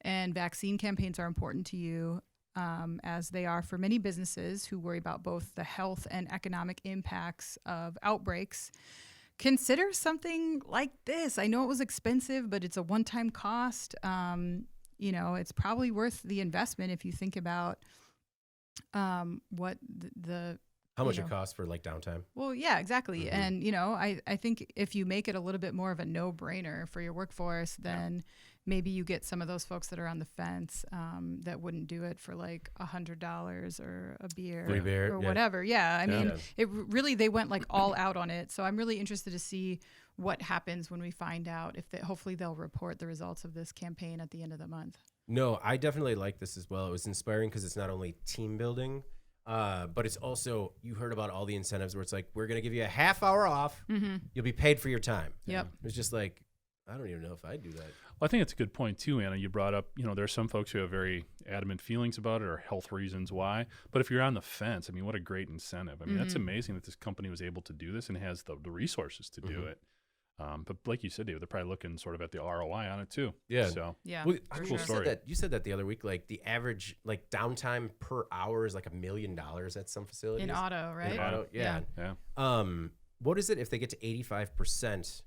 and vaccine campaigns are important to you, as they are for many businesses who worry about both the health and economic impacts of outbreaks, consider something like this. I know it was expensive, but it's a one-time cost. It's probably worth the investment if you think about what how much it costs for like downtime. Well, yeah, exactly. And, I think if you make it a little bit more of a no-brainer for your workforce, then maybe you get some of those folks that are on the fence that wouldn't do it for like $100 or a beer or whatever. Yeah. I mean, it really, they went like all out on it. So I'm really interested to see what happens when we find out hopefully they'll report the results of this campaign at the end of the month. No, I definitely like this as well. It was inspiring because it's not only team building, But it's also, you heard about all the incentives where it's like, we're going to give you a half hour off. You'll be paid for your time. Yep. It's just like, I don't even know if I'd do that. Well, I think it's a good point too, Anna. You brought up, there's some folks who have very adamant feelings about it or health reasons why. But if you're on the fence, I mean, what a great incentive. I mean, that's amazing that this company was able to do this and has the resources to do it. But like you said, David, they're probably looking sort of at the ROI on it too. Yeah. So Yeah. Well, cool story. You said that the other week, like the average like downtime per hour is like $1 million at some facilities. In auto, right? In auto, yeah. What is it if they get to 85%?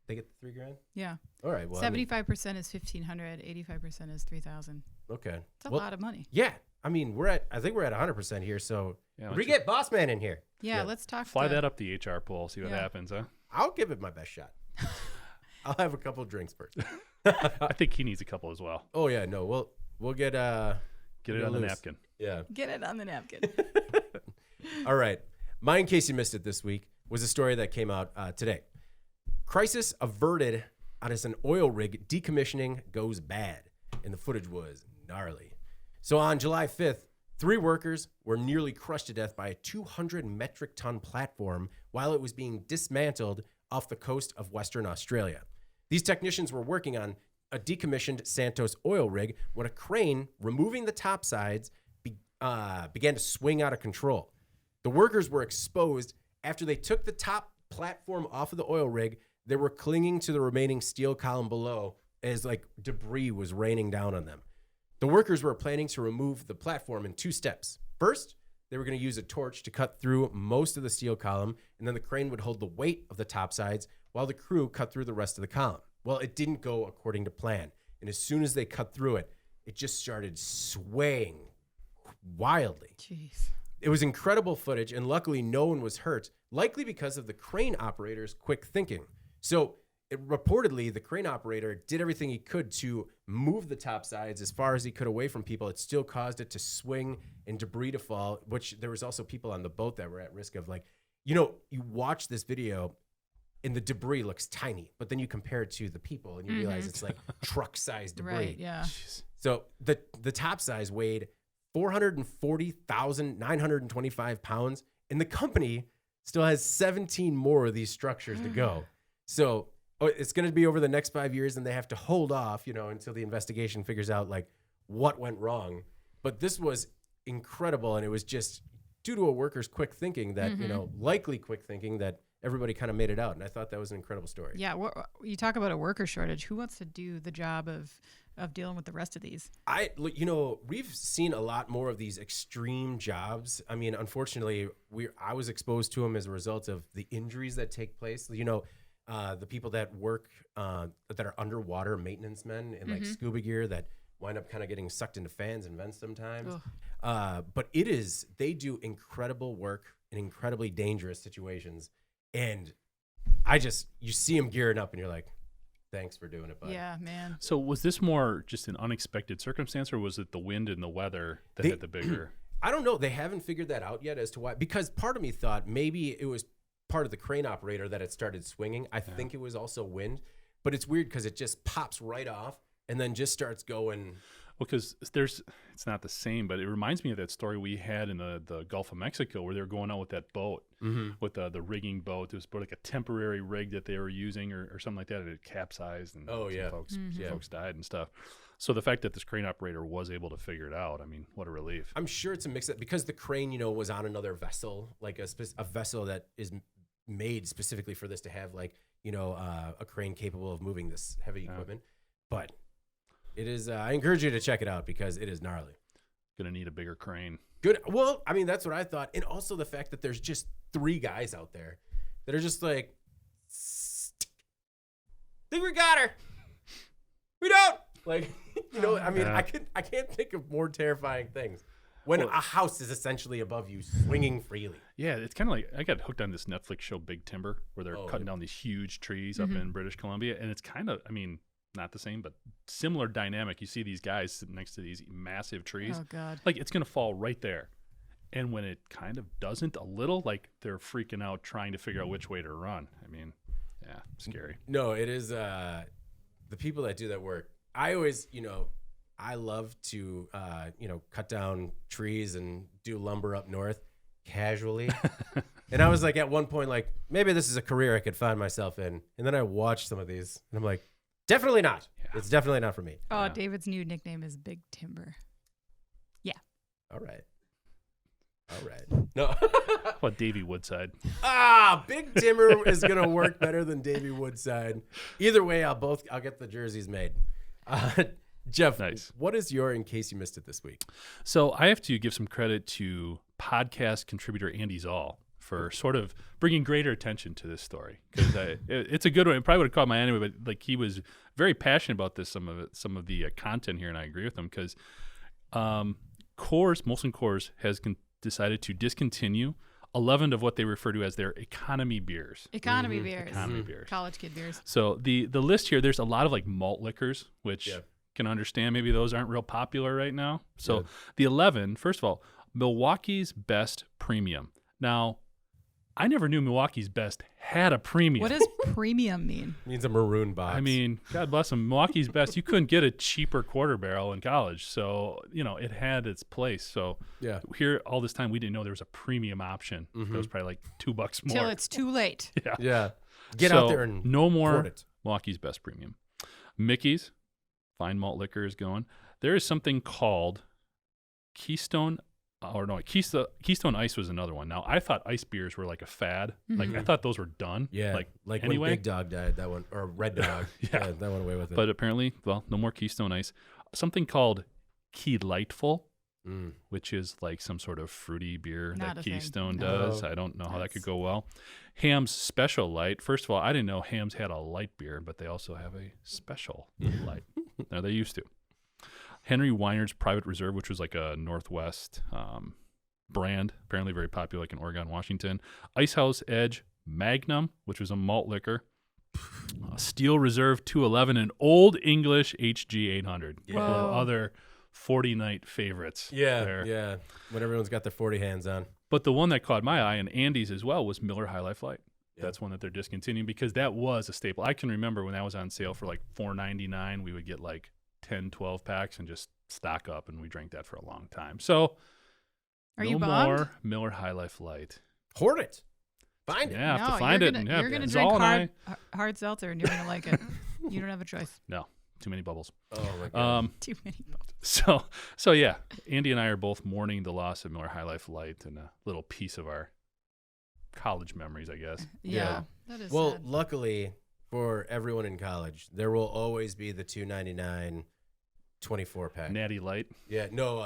They get the $3,000. Yeah. All right. Well, 75% is 1,500. 85% is 3,000. Okay. It's a lot of money. Yeah. I mean, I think we're at 100% here. So we get boss man in here. Yeah. Let's talk. Fly that up the HR poll, see what happens, huh? I'll give it my best shot. I'll have a couple drinks first. I think he needs a couple as well. Oh yeah, no, we'll get it on the loose. napkin. Yeah. Get it on the napkin. All right. Mine, in case you missed it this week, was a story that came out today. Crisis averted as an oil rig decommissioning goes bad, and the footage was gnarly. So on July 5th, 3 workers were nearly crushed to death by a 200 metric ton platform while it was being dismantled off the coast of Western Australia. These technicians were working on a decommissioned Santos oil rig when a crane removing the topsides began to swing out of control. The workers were exposed after they took the top platform off of the oil rig. They were clinging to the remaining steel column below as like debris was raining down on them. The workers were planning to remove the platform in 2 steps. First, they were going to use a torch to cut through most of the steel column, and then the crane would hold the weight of the topsides while the crew cut through the rest of the column. Well, it didn't go according to plan, and as soon as they cut through it, it just started swaying wildly. Jeez. It was incredible footage, and luckily no one was hurt, likely because of the crane operator's quick thinking. So reportedly, the crane operator did everything he could to move the topsides as far as he could away from people. It still caused it to swing and debris to fall, which there was also people on the boat that were at risk of you watch this video and the debris looks tiny, but then you compare it to the people and you realize it's like truck-sized debris. Right, yeah. Jeez. So the topsides weighed 440,925 pounds, and the company still has 17 more of these structures to go. So it's going to be over the next 5 years, and they have to hold off, until the investigation figures out what went wrong. But this was incredible, and it was just due to a worker's quick thinking that, likely quick thinking that everybody kind of made it out. And I thought that was an incredible story. Yeah. You talk about a worker shortage. Who wants to do the job of dealing with the rest of these? We've seen a lot more of these extreme jobs. I mean, unfortunately, I was exposed to them as a result of the injuries that take place. The people that work that are underwater maintenance men in scuba gear that wind up kind of getting sucked into fans and vents sometimes. But they do incredible work in incredibly dangerous situations. And you see them gearing up and you're like, thanks for doing it, bud. Yeah, man. So was this more just an unexpected circumstance, or was it the wind and the weather that had the bigger? I don't know. They haven't figured that out yet as to why. Because part of me thought maybe it was part of the crane operator that it started swinging. I think it was also wind. But it's weird because it just pops right off and then just starts going. Well, because it's not the same, but it reminds me of that story we had in the Gulf of Mexico where they were going out with that boat, with the rigging boat. It was like a temporary rig that they were using or something like that. And it capsized and folks died and stuff. So the fact that this crane operator was able to figure it out, I mean, what a relief. I'm sure it's a mix-up because the crane, was on another vessel, like a vessel that is made specifically for this to have a crane capable of moving this heavy equipment. But it is, I encourage you to check it out because it is gnarly. Gonna need a bigger crane. Good. Well, I mean, that's what I thought. And also the fact that there's just 3 guys out there that are just like, think we got her. We don't. I can't think of more terrifying things when a house is essentially above you swinging freely. Yeah, it's kind of like I got hooked on this Netflix show Big Timber where they're cutting down these huge trees up in British Columbia. And it's kind of, not the same, but similar dynamic. You see these guys sitting next to these massive trees. Oh, God. Like it's going to fall right there. And when it kind of doesn't a little, they're freaking out trying to figure out which way to run. Scary. No, it is the people that do that work. I always, I love to, cut down trees and do lumber up north casually. And I was like, at one point, like, maybe this is a career I could find myself in. And then I watched some of these and I'm like, definitely not. Yeah. It's definitely not for me. Oh, yeah. David's new nickname is Big Timber. Yeah. All right. No. What, Davey Woodside? Big Timber is going to work better than Davey Woodside. Either way, I'll get the jerseys made. Jeff, nice. What is your in case you missed it this week? So I have to give some credit to podcast contributor Andy Zoll for sort of bringing greater attention to this story, because it's a good one. It probably would have caught my eye anyway, but like he was very passionate about this. Some of the content here, and I agree with him because Molson Coors has decided to discontinue 11 of what they refer to as their economy beers. Economy beers. Economy beers. College kid beers. So the list here, there's a lot of like malt liquors, which can understand maybe those aren't real popular right now. So the 11, first of all, Milwaukee's Best Premium. Now, I never knew Milwaukee's Best had a premium. What does premium mean? It means a maroon box. I mean, God bless them. Milwaukee's Best, you couldn't get a cheaper quarter barrel in college. So, it had its place. So here all this time, we didn't know there was a premium option. It was probably like $2 more. Till it's too late. Yeah. Get out there and no more it. Milwaukee's Best Premium. Mickey's, fine malt liquor is going. There is something called Keystone Ice was another one. Now, I thought ice beers were like a fad. Like, I thought those were done. Yeah. Like anyway. When Big Dog died, that one, or Red Dog. That went away with it. But apparently, no more Keystone Ice. Something called Keylightful, which is like some sort of fruity beer that Keystone does. I don't know how that could go well. Ham's Special Light. First of all, I didn't know Ham's had a light beer, but they also have a special light. Now, they used to. Henry Weiner's Private Reserve, which was like a Northwest brand, apparently very popular, like in Oregon, Washington. Icehouse Edge Magnum, which was a malt liquor. Steel Reserve 211, and Old English HG 800. A couple of other 40-night favorites. Yeah. When everyone's got their 40 hands on. But the one that caught my eye, and Andy's as well, was Miller High Life Light. That's one that they're discontinuing because that was a staple. I can remember when that was on sale for like $4.99, we would get like 10, 12 packs and just stock up, and we drank that for a long time. So, you bummed? More Miller High Life Light. Hoard it. Find it. Yeah, have to find it. You're going to drink hard seltzer, and you're going to like it. You don't have a choice. No, too many bubbles. Oh, my God. Too many bubbles. So yeah, Andy and I are both mourning the loss of Miller High Life Light and a little piece of our college memories, I guess. Yeah. That is well, sad. Luckily for everyone in college, there will always be the $2.99 24-pack. Natty Light. Yeah. No.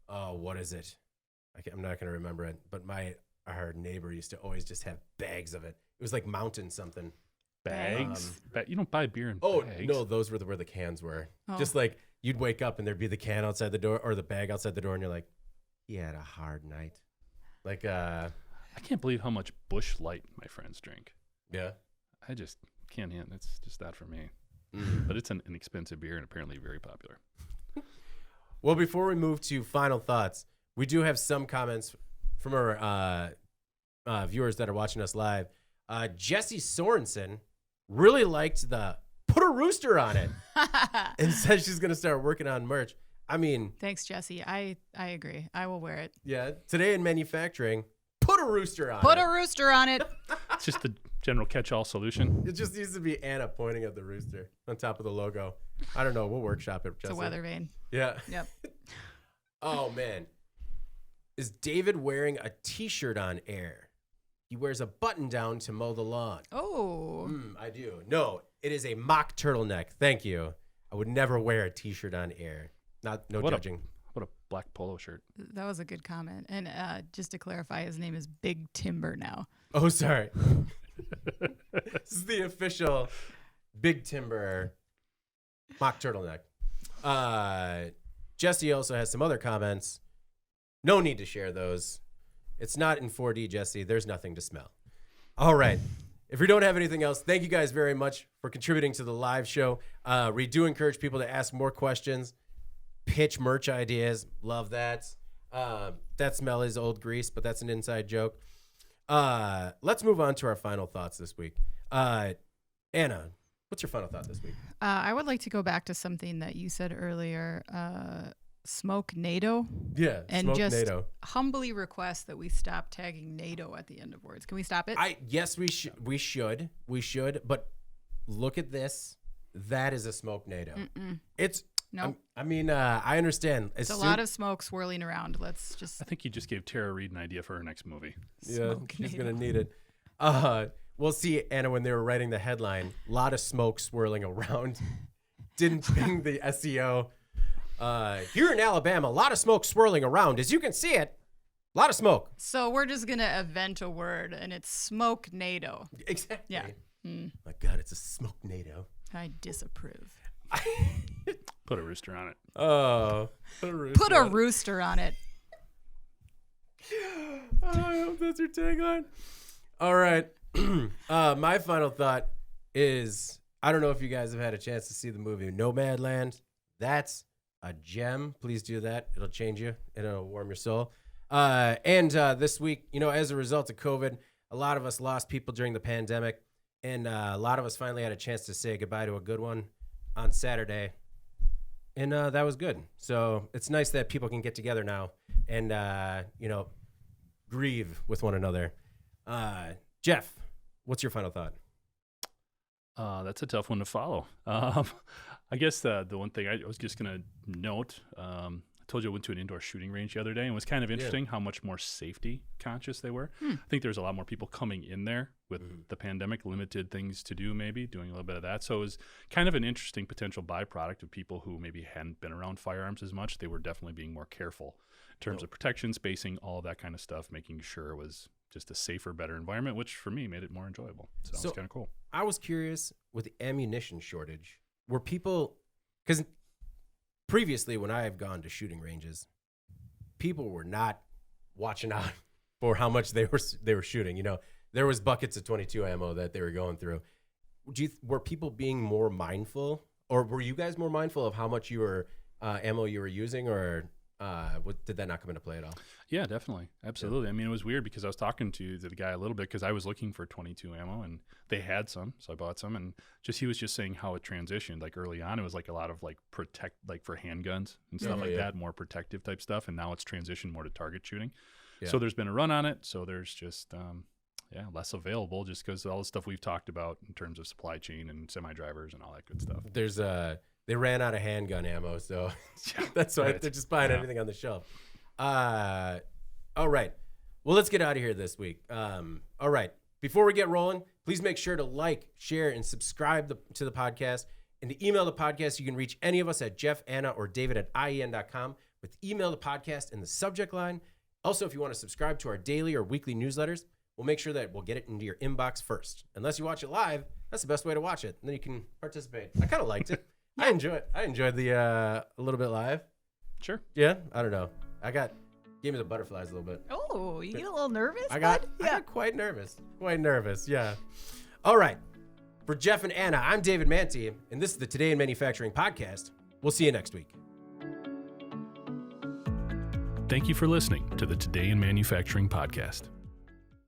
What is it? I'm not going to remember it. But our neighbor used to always just have bags of it. It was like Mountain something. Bags? You don't buy beer in bags. Oh, no. Those were where the cans were. Oh. Just like you'd wake up and there'd be the can outside the door or the bag outside the door. And you're like, he had a hard night. Like, I can't believe how much Busch Light my friends drink. Yeah. I just can't handle it. It's just not for me. But it's an inexpensive beer and apparently very popular. Well, before we move to final thoughts, we do have some comments from our viewers that are watching us live. Jesse Sorensen really liked the put a rooster on it and says she's going to start working on merch. I mean, thanks, Jesse. I agree. I will wear it. Yeah. Today in manufacturing, put a rooster on it. Put a rooster on it. It's just the general catch-all solution. It just needs to be Anna pointing at the rooster on top of the logo. I don't know. We'll workshop it, Jesse. It's a weather vane. Yeah. Yep. Oh, man. Is David wearing a T-shirt on air? He wears a button down to mow the lawn. Oh. I do. No, it is a mock turtleneck. Thank you. I would never wear a T-shirt on air. No judging. What a black polo shirt. That was a good comment. And just to clarify, his name is Big Timber now. Oh, sorry. This is the official Big Timber mock turtleneck. Jesse also has some other comments. No need to share those. It's not in 4D, Jesse. There's nothing to smell. All right. If we don't have anything else, thank you guys very much for contributing to the live show. We do encourage people to ask more questions, pitch merch ideas. Love that. That smell is old grease, but that's an inside joke. Let's move on to our final thoughts this week. Anna, What's your final thought this week? I would like to go back to something that you said earlier, smoke NATO. Yeah, and smoke just NATO. humbly request that we stop tagging NATO at the end of words. Can we stop it? Yes, we should. But look at this. That is a smoke NATO. It's no. I understand. It's a lot of smoke swirling around. Let's just. I think you just gave Tara Reid an idea for her next movie. Yeah, Smoke she's NATO. gonna need it. We'll see, Anna, when they were writing the headline, a lot of smoke swirling around. Didn't ping the SEO. Here in Alabama, a lot of smoke swirling around. As you can see it, a lot of smoke. So we're just gonna invent a word, and it's smoke NATO. Exactly. Yeah. My God, it's a smoke NATO. I disapprove. Put a rooster on it. Oh, Put a rooster on it. I hope that's your tagline. All right. My final thought is, I don't know if you guys have had a chance to see the movie Nomadland. That's a gem. Please do that. It'll change you. It'll warm your soul. And this week, as a result of COVID, a lot of us lost people during the pandemic. And a lot of us finally had a chance to say goodbye to a good one on Saturday. And that was good. So it's nice that people can get together now and, grieve with one another. Jeff, what's your final thought? That's a tough one to follow. I guess the one thing I was just going to note, I told you I went to an indoor shooting range the other day, and it was kind of interesting how much more safety conscious they were. I think there's a lot more people coming in there with the pandemic, limited things to do, maybe doing a little bit of that. So it was kind of an interesting potential byproduct of people who maybe hadn't been around firearms as much. They were definitely being more careful in terms of protection, spacing, all of that kind of stuff, making sure it was just a safer, better environment, which for me made it more enjoyable. So it was kind of cool. I was curious with the ammunition shortage, were people, because previously when I have gone to shooting ranges, people were not watching out for how much they were shooting. There was buckets of .22 ammo that they were going through. Were people being more mindful, or were you guys more mindful of how much ammo you were using, or did that not come into play at all? Yeah, definitely. Absolutely. I mean, it was weird because I was talking to the guy a little bit because I was looking for .22 ammo and they had some. So I bought some, and he was just saying how it transitioned. Like early on, it was like a lot of like for handguns and stuff that, more protective type stuff. And now it's transitioned more to target shooting. Yeah. So there's been a run on it. So there's just, less available just because all the stuff we've talked about in terms of supply chain and semi-drivers and all that good stuff. They ran out of handgun ammo, so that's why they're just buying everything on the shelf. All right. Well, let's get out of here this week. All right. Before we get rolling, please make sure to like, share, and subscribe to the podcast. And to email the podcast, you can reach any of us at Jeff, Anna, or David at IEN.com with email the podcast in the subject line. Also, if you want to subscribe to our daily or weekly newsletters, we'll make sure that we'll get it into your inbox first. Unless you watch it live, that's the best way to watch it. And then you can participate. I kind of liked it. I enjoyed the a little bit live. Sure. Yeah, I don't know. Gave me the butterflies a little bit. Oh, you get a little nervous? I got quite nervous. Yeah. All right. For Jeff and Anna, I'm David Manti, and this is the Today in Manufacturing podcast. We'll see you next week. Thank you for listening to the Today in Manufacturing podcast.